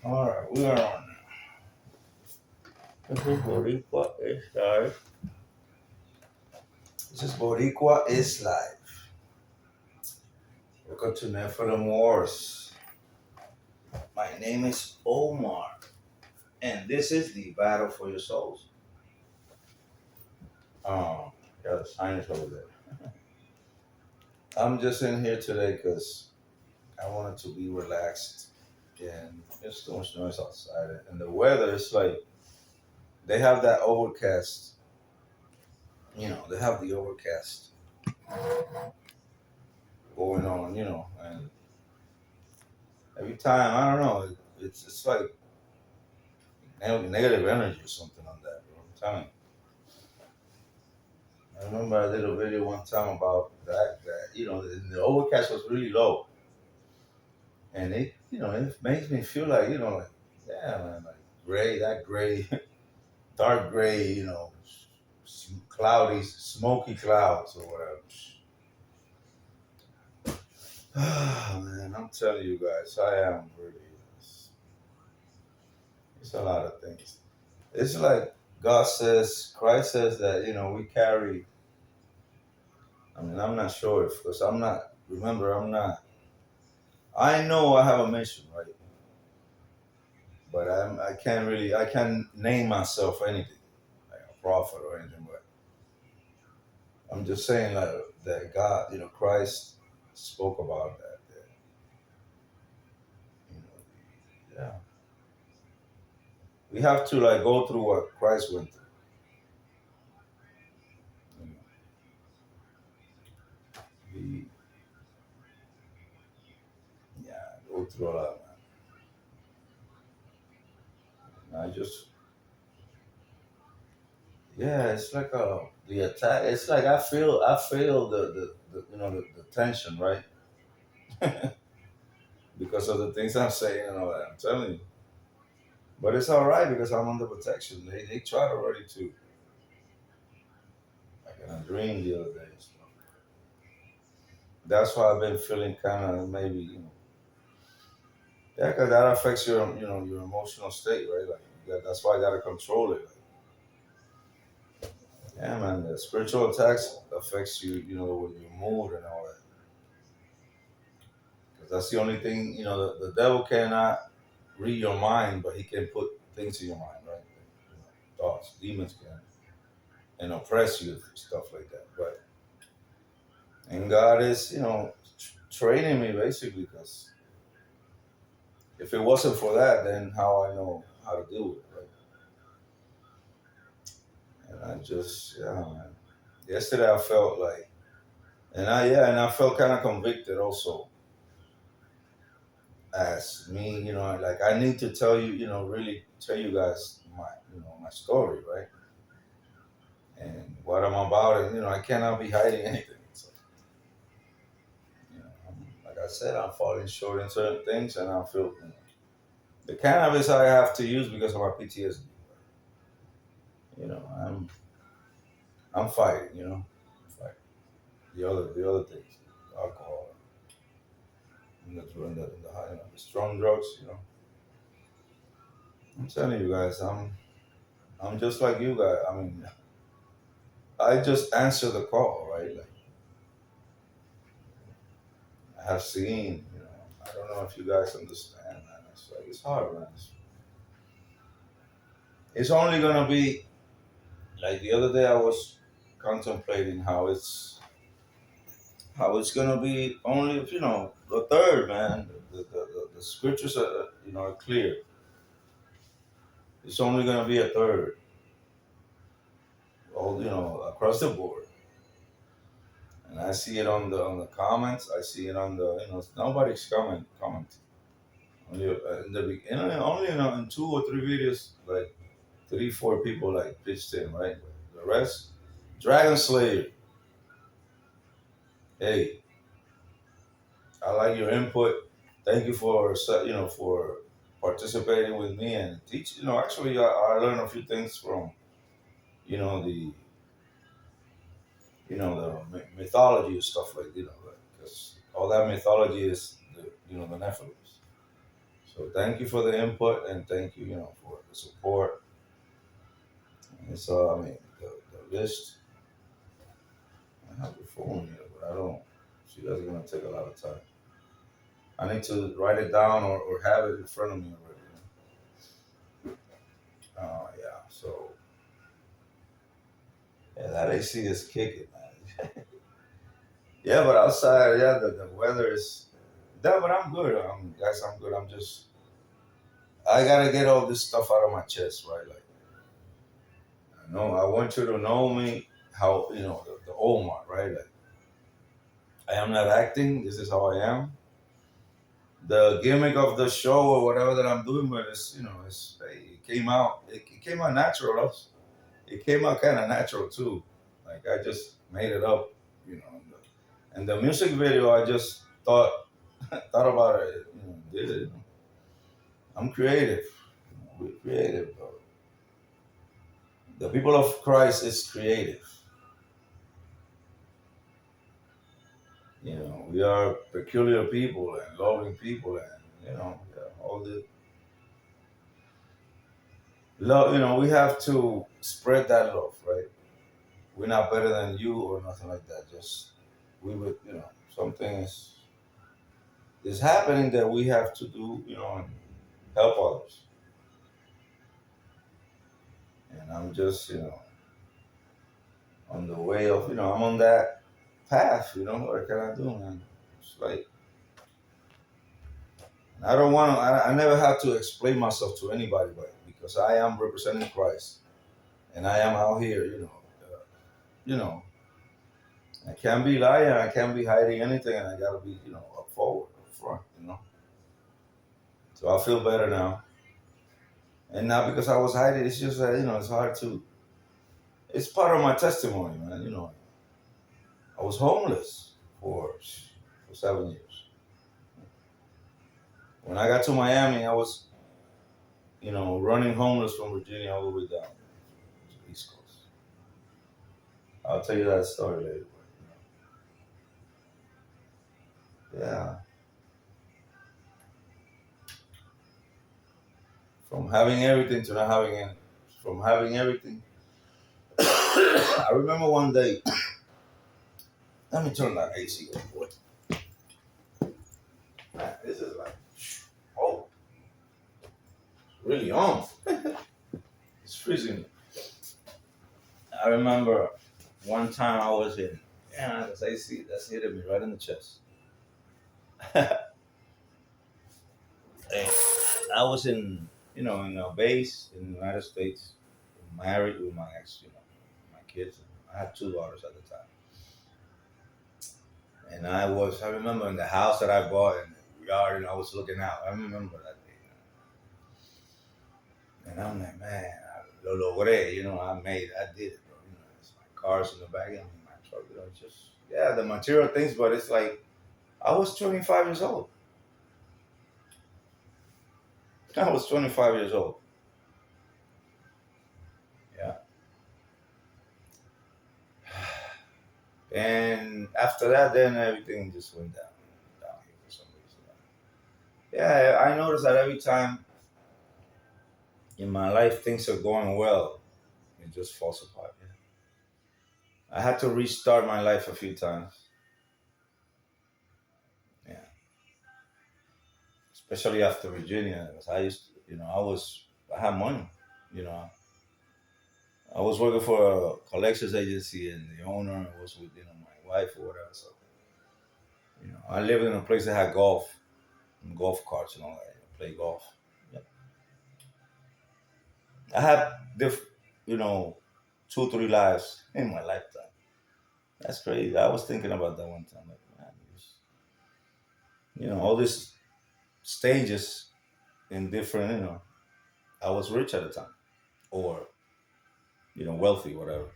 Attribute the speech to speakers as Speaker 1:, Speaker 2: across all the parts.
Speaker 1: All right, we are on now. This is Boricua is live. This is Boricua is live. Welcome to Nephilim Wars. My name is Omar, and this is the battle for your souls. Yeah, the sign is over there. I'm just in here today because I wanted to be relaxed, and there's too much noise outside, and the weather is like they have that overcast. They have the overcast going on. And every time, I don't know, it's like negative energy or something on that, bro. I'm telling you. I remember I did a video one time about the overcast was really low. And it makes me feel like, like, yeah, man, like gray, dark gray, cloudy, smoky clouds or whatever. Man, I'm telling you guys, I am really, it's a lot of things. It's like Christ says that, we carry. I mean, I'm not sure if, because I'm not, I know I have a mission, right? But I can't name myself anything, like a prophet or anything, but I'm just saying that God, Christ spoke about that, you yeah. We have to like go through what Christ went through, you know, we, yeah, go through a lot, man. And yeah, it's like the attack. It's like I feel the the tension, right? Because of the things I'm saying and all that. I'm telling you. But it's all right because I'm under protection. They tried already to. Like in a dream the other day. So that's why I've been feeling kind of maybe yeah, because that affects your emotional state, right? Like that's why I gotta control it. Like, yeah, man, the spiritual attacks affects you, with your mood and all that. Because that's the only thing the devil cannot read your mind, but he can put things in your mind, right? Thoughts, demons can and oppress you, stuff like that. But and God is, training me basically because if it wasn't for that, then how I know how to deal with it, right? And I just, yeah, man. Yesterday I felt like, and I felt kind of convicted also as me, like I need to tell you, really tell you guys my story, right? And what I'm about, and I cannot be hiding anything. So, like I said, I'm falling short in certain things, and I feel the cannabis I have to use because of my PTSD. I'm fighting, I'm fighting the other things, alcohol, the strong drugs. I'm telling you guys, I'm just like you guys. I mean, I just answer the call, right? Like I have seen, I don't know if you guys understand, man. It's like it's hard, man. It's only gonna be like the other day. I was contemplating how it's gonna be only if the third, man. The scriptures are clear. It's only gonna be a third, all across the board. And I see it on the comments. I see it on the nobody's commenting. Only in the beginning, only in 2 or 3 videos, like 3, 4 people like pitched in, right? The rest, Dragon Slayer. Hey, I like your input. Thank you for participating with me and teach. Actually, I learned a few things from the the mythology and stuff like because all that mythology is the Nephilim. So thank you for the input and thank you, for the support. And so I mean, the list. I have the phone here, but I don't. See, that's gonna take a lot of time. I need to write it down or have it in front of me already. Yeah. So yeah, that AC is kicking, man. Yeah, but outside, yeah, the weather is. Yeah, but I'm good. Guys, I'm good. I'm just. I gotta get all this stuff out of my chest, right? Like, I know I want you to know me, how the Omar, right? Like, I am not acting. This is how I am. The gimmick of the show or whatever that I'm doing, but it came out. It came out natural. It came out kind of natural too. Like I just made it up, you know. And the music video, I just thought about it, did it. I'm creative. We're creative, bro. The people of Christ is creative. We are peculiar people and loving people, and yeah, all the love. We have to spread that love, right? We're not better than you or nothing like that. Just we would, something is happening that we have to do, and help others. And I'm just, on the way of, I'm on that path. What can I do, man? It's like I don't want to. I never have to explain myself to anybody, but because I am representing Christ and I am out here, you know, I can't be lying. I can't be hiding anything, and I gotta be, up forward, up front. So I feel better now. And not because I was hiding, it's just that, it's hard to, it's part of my testimony, man. I was homeless for 7 years. When I got to Miami, I was, running homeless from Virginia all the way down to the East Coast. I'll tell you that story later. Yeah. From having everything to not having any. From having everything. I remember one day, let me turn that AC on, boy. Man, this is like, oh, really on. It's freezing. I remember one time I was in, yeah, that's AC, that's hitting me right in the chest. And I was in a base in the United States, married with my ex, my kids. I had two daughters at the time. And I remember in the house that I bought in the yard, and I was looking out. I remember that day. And I'm like, man, I lo logré, I did it, bro. It's my cars in the back, my truck, just, yeah, the material things, but it's like, I was 25 years old. I was 25 years old. Yeah. And after that, then everything just went down here for some reason. Yeah, I noticed that every time in my life things are going well, it just falls apart. Yeah. I had to restart my life a few times. Yeah, especially after Virginia, because I used, I had money. You know, I was working for a collections agency, and the owner was with, my wife or whatever. So, I lived in a place that had golf carts and all that. Play golf. Yep. I had you know, 2, 3 lives in my lifetime. That's crazy. I was thinking about that one time. Like, man, all these stages in different, I was rich at the time, or wealthy, whatever.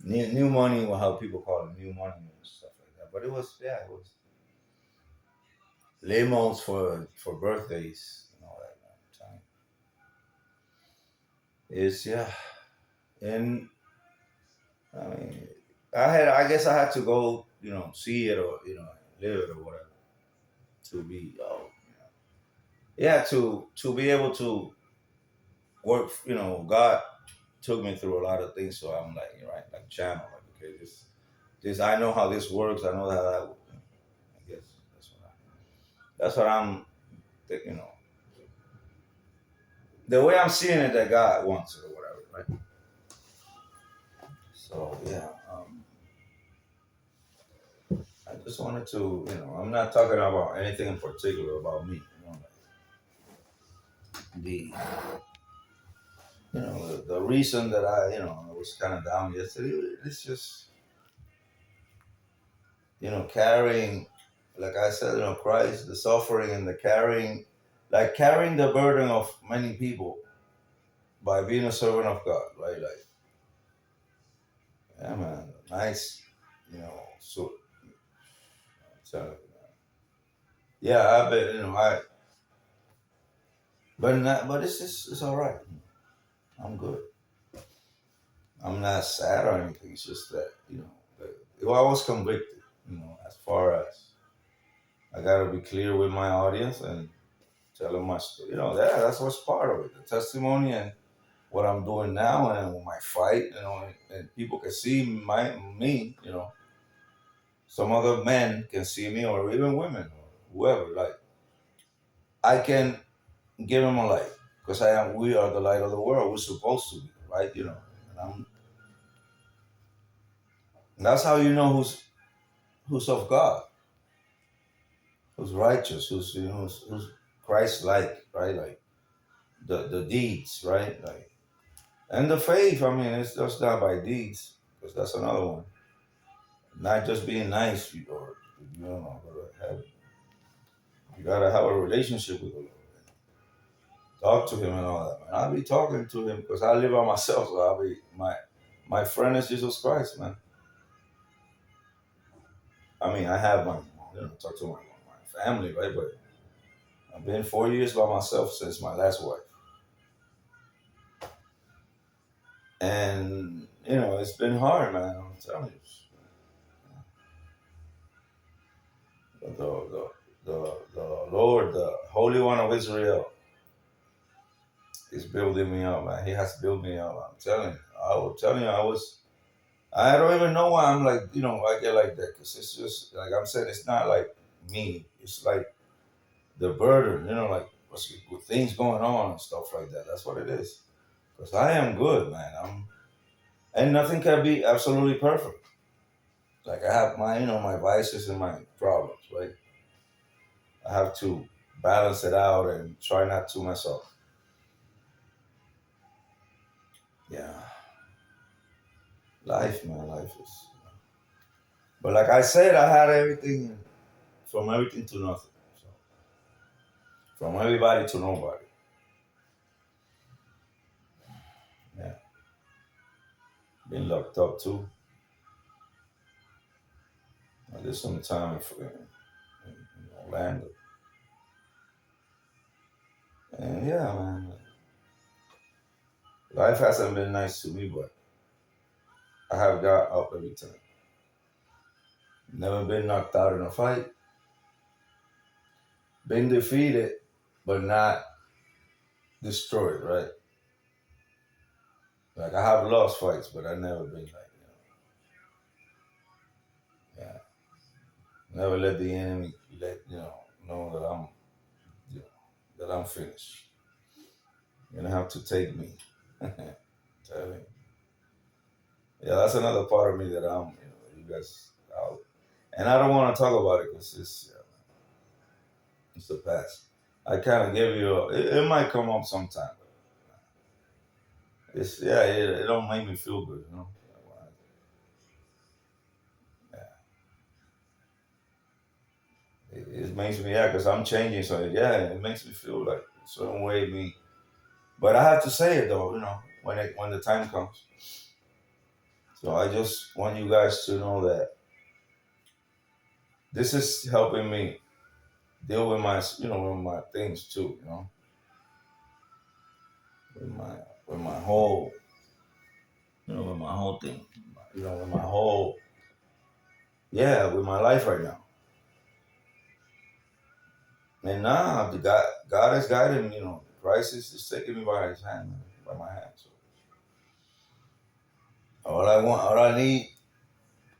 Speaker 1: New money, or how people call it, new money and stuff like that. But it was limos for birthdays and all that time. It's yeah, and I mean, I guess I had to go, see it or live it or whatever to be. Oh, yeah, to be able to work, God took me through a lot of things, so I'm like, right, like channel, like, okay, this I know how this works. I know how that. I guess that's what I'm, you know, the way I'm seeing it that God wants it or whatever, right? So yeah, I just wanted to, I'm not talking about anything in particular about me, the, the reason that I was kind of down yesterday. It's just, carrying, like I said, Christ, the suffering and the carrying, like carrying the burden of many people by being a servant of God, right? Like, yeah, man, nice, so, so yeah, I bet, but it's all right. I'm good. I'm not sad or anything. It's just that, I was convicted, as far as I got to be clear with my audience and tell them my story. That's what's part of it. The testimony and what I'm doing now and my fight, and people can see me, some other men can see me or even women or whoever. Like, I can give them a light because we are the light of the world. We're supposed to be, right? And that's how you know who's of God, who's righteous, who's Christ-like, right? Like the deeds, right? Like, and the faith. I mean, it's just not by deeds, because that's another one. Not just being nice, or you gotta have a relationship with the Lord. Talk to Him and all that, man. I'll be talking to Him because I live by myself, so I'll be my friend is Jesus Christ, man. I mean, I have talk to my family, right? But I've been 4 years by myself since my last wife. And it's been hard, man. I'm telling you. The Lord, the Holy One of Israel, is building me up, man. He has built me up. I'm telling you. I was telling you, I don't even know why I'm like, I get like that. Because it's just, like I'm saying, it's not like me. It's like the burden, like with things going on and stuff like that. That's what it is. Because I am good, man. And nothing can be absolutely perfect. Like, I have my vices and my problems, right? I have to balance it out and try not to mess up. Yeah, life, man, life is. But like I said, I had everything, from everything to nothing. So, from everybody to nobody. Yeah, been locked up too. I did some time in Orlando, and yeah, man, life hasn't been nice to me, but I have got up every time. Never been knocked out in a fight. Been defeated, but not destroyed, right? Like, I have lost fights, but I never been like, yeah, never let the enemy let know that you know, I'm finished. You're gonna have to take me. Tell me. Yeah, that's another part of me that you guys out, and I don't want to talk about it because it's the past. I kind of give you it might come up sometime, but it don't make me feel good. Yeah, it makes me, yeah, because I'm changing, so yeah, it makes me feel like a certain way me. But I have to say it though, when the time comes. So I just want you guys to know that this is helping me deal with my things too, with my with my whole with my whole thing, with my whole, yeah, with my life right now. And now God has guided me, Christ is just taking me by his hand, man, by my hand. So all I need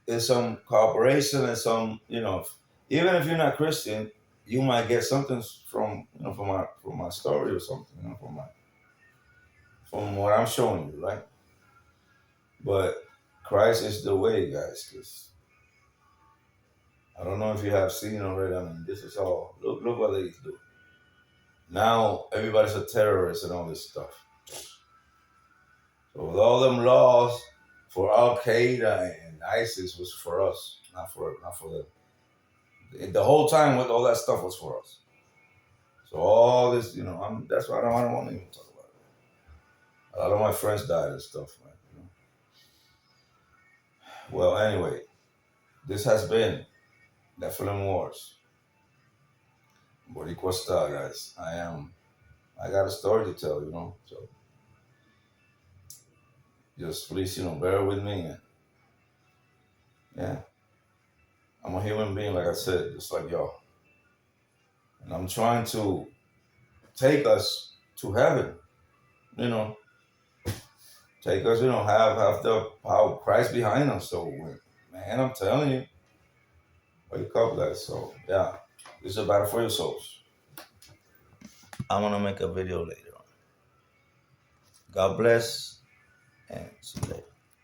Speaker 1: is some cooperation and some, even if you're not Christian, you might get something from my story or something, from what I'm showing you, right? But Christ is the way, guys, because I don't know if you have seen already. I mean, this is all, look what they do. Now everybody's a terrorist and all this stuff. So with all them laws for Al Qaeda and ISIS was for us, not for them. The whole time with all that stuff was for us. So all this, that's why I don't want to even talk about it. A lot of my friends died and stuff, man. Well, anyway, this has been Nephilim Wars. Boricua style, guys. I got a story to tell, So just please, bear with me. And yeah, I'm a human being, like I said, just like y'all. And I'm trying to take us to heaven, you know. Take us, have the power of Christ behind us. So, man, I'm telling you, wake up, guys. So, yeah, this is a battle for your souls. I'm going to make a video later on. God bless and see you later.